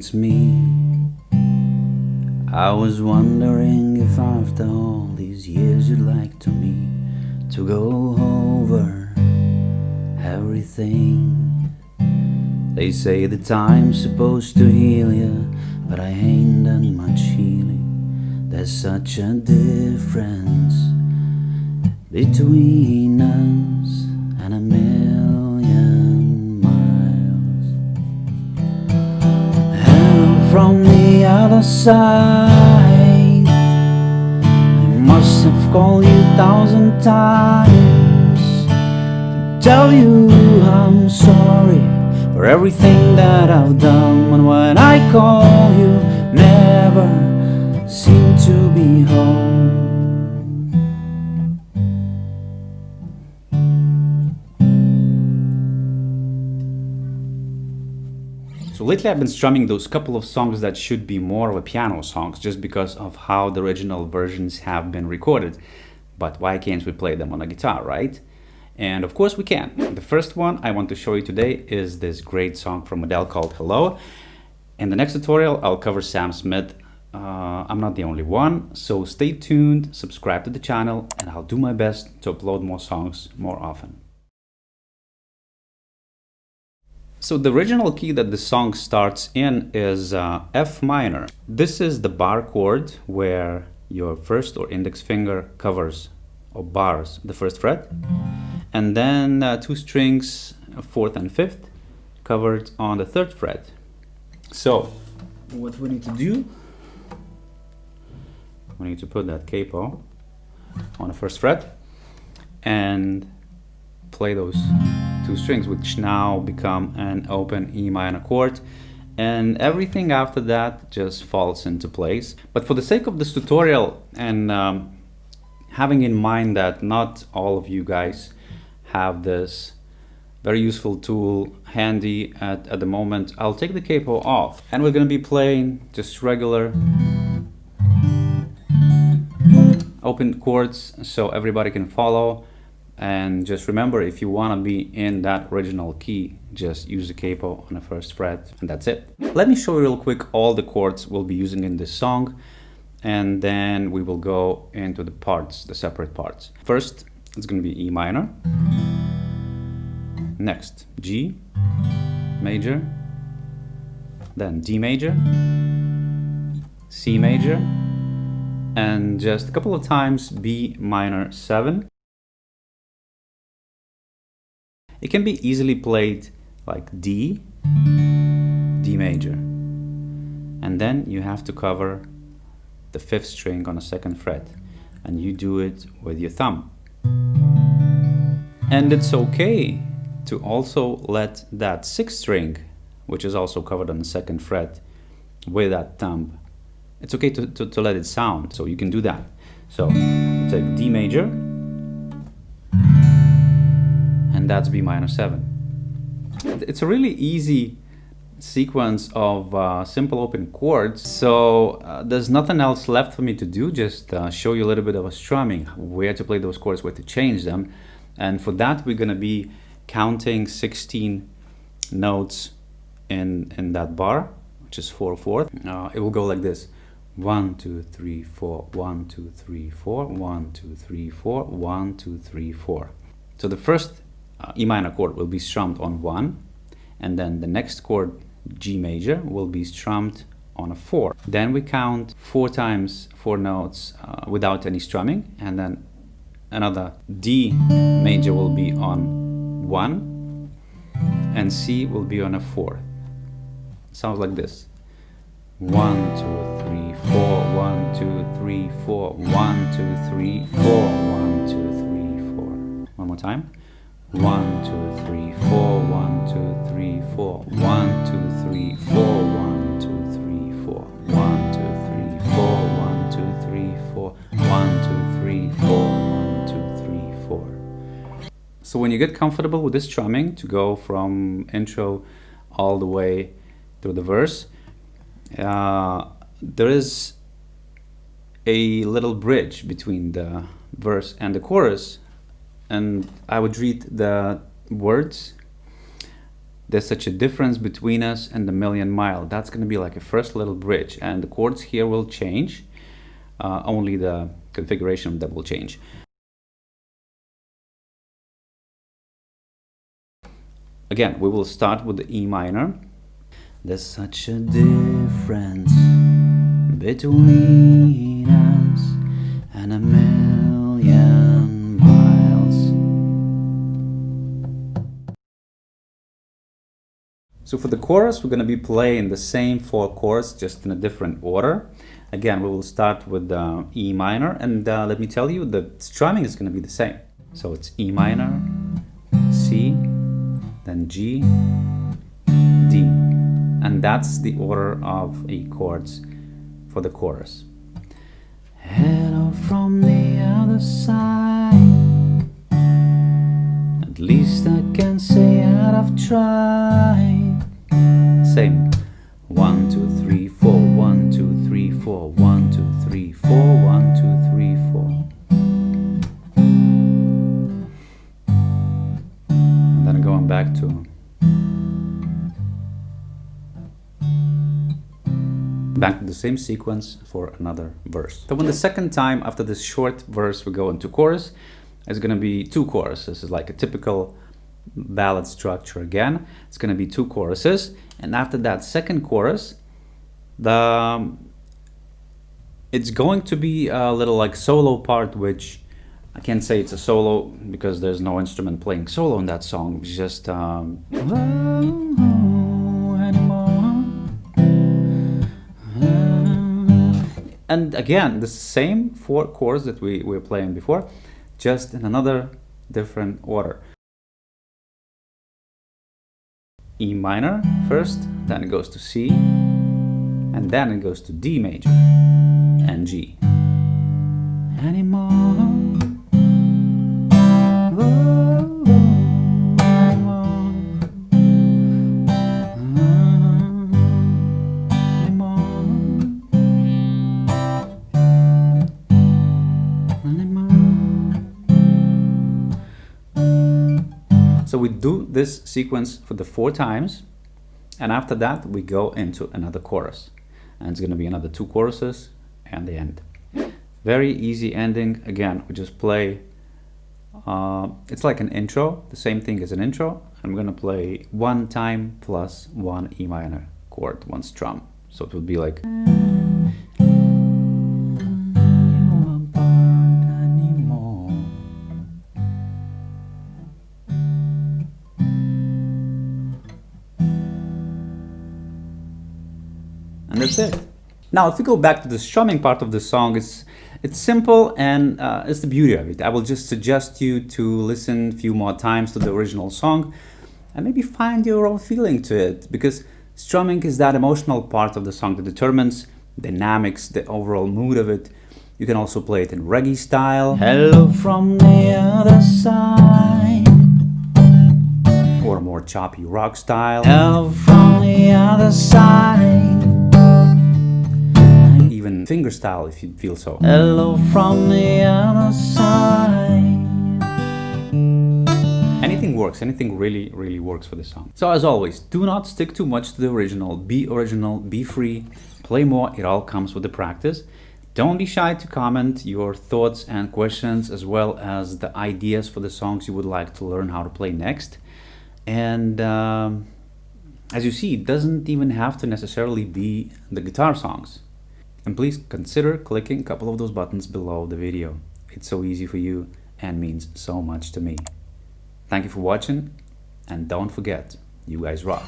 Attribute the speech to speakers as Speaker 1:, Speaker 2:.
Speaker 1: it's me. I was wondering if after all these years you'd like to me to go over everything. They say the time's supposed to heal ya, but I ain't done much healing. There's such a difference between us and a million miles. Hello from the other side. I must have called you 1,000 times to tell you I'm sorry for everything that I've done. And when I call you, never seem to be home. So lately I've been strumming those couple of songs that should be more of a piano songs just because of how the original versions have been recorded. But why can't we play them on a guitar, right? And of course we can. The first one I want to show you today is this great song from Adele called Hello. In the next tutorial I'll cover Sam Smith. I'm not the only one, so stay tuned, subscribe to the channel, and I'll do my best to upload more songs more often. So the original key that the song starts in is F minor. This is the bar chord where your first or index finger covers or bars the first fret, and then 2 strings, 4th and 5th, covered on the 3rd fret. So what we need to do, we need to put that capo on the 1st fret and play those 2 strings, which now become an open E minor chord, and everything after that just falls into place. But for the sake of this tutorial and having in mind that not all of you guys have this very useful tool handy at the moment, I'll take the capo off and we're going to be playing just regular open chords so everybody can follow. And just remember, if you want to be in that original key, just use the capo on the 1st fret, and that's it. Let me show you real quick all the chords we'll be using in this song, and then we will go into the parts, the separate parts. First, it's going to be E minor. Next, G major. Then D major, C major, and just a couple of times B minor 7. It can be easily played like D, D major, and then you have to cover the 5th string on the 2nd fret, and you do it with your thumb. And it's okay to also let that 6th string, which is also covered on the 2nd fret, with that thumb, it's okay to let it sound, so you can do that. So take D major, and that's B minor 7. It's a really easy sequence of simple open chords, so there's nothing else left for me to do, just show you a little bit of a strumming, where to play those chords, where to change them. And for that we're going to be counting 16 notes in that bar, which is 4/4. It will go like this: 1 2 3 4, 1 2 3 4, 1 2 3 4, 1 2 3 4. So the first E minor chord will be strummed on 1, and then the next chord, G major, will be strummed on a 4. Then we count 4 times 4 notes without any strumming, and then another D major will be on 1, and C will be on a 4. Sounds like this: 1 2 3 4, 1 2 3 4, 1 2 3 4, 1 2 3 4. One more time: 1 2 3 4, 1 2 3 4, 1 2 3 4, 1 2 3 4, 1 2 3 4, 1 2 3 4, 1 2 3 4, 1 2 3 4. So when you get comfortable with this strumming, to go from intro all the way through the verse, there is a little bridge between the verse and the chorus, and I would read the words there's such a difference between us and a million mile. That's going to be like a first little bridge, and the chords here will change. Only the configuration that will change. Again, we will start with the E minor. There's such a difference between us and a million miles. So for the chorus, we're going to be playing the same 4 chords, just in a different order. Again, we will start with the E minor, and let me tell you, the strumming is going to be the same. So it's E minor, C, then G, D. And that's the order of E chords for the chorus. Hello from the other side. At least I can say that I've tried. Same. 1, 2, 3, 4. 1, 2, 3, 4. 1, 2, 3, 4. 1, 2, 3, 4. And then going back to the same sequence for another verse. So when the second time after this short verse we go into chorus, it's going to be 2 choruses. This is like a typical ballad structure again. It's going to be 2 choruses, and after that second chorus, it's going to be a little like solo part, which I can't say it's a solo because there's no instrument playing solo in that song. It's just and again, the same 4 chords that we were playing before, just in another different order. E minor first, then it goes to C, and then it goes to D major and G. Anymore. So we do this sequence for the 4 times, and after that we go into another chorus, and it's going to be another 2 choruses and the end. Very easy ending. Again, we just play, it's like an intro, the same thing as an intro. I'm going to play 1 time plus 1 E minor chord, 1 strum, so it will be like and that's it. Now, if we go back to the strumming part of the song, it's simple, and it's the beauty of it. I will just suggest you to listen a few more times to the original song and maybe find your own feeling to it, because strumming is that emotional part of the song that determines dynamics, the overall mood of it. You can also play it in reggae style, hello from the other side, or a more choppy rock style, hello from the other side, even finger style if you feel so. Hello from the other side. Anything works, anything really works for this song. So as always, do not stick too much to the original, be free, play more, it all comes with the practice. Don't be shy to comment your thoughts and questions, as well as the ideas for the songs you would like to learn how to play next. And as you see, it doesn't even have to necessarily be the guitar songs. And please consider clicking a couple of those buttons below the video. It's so easy for you and means so much to me. Thank you for watching, and don't forget, you guys rock.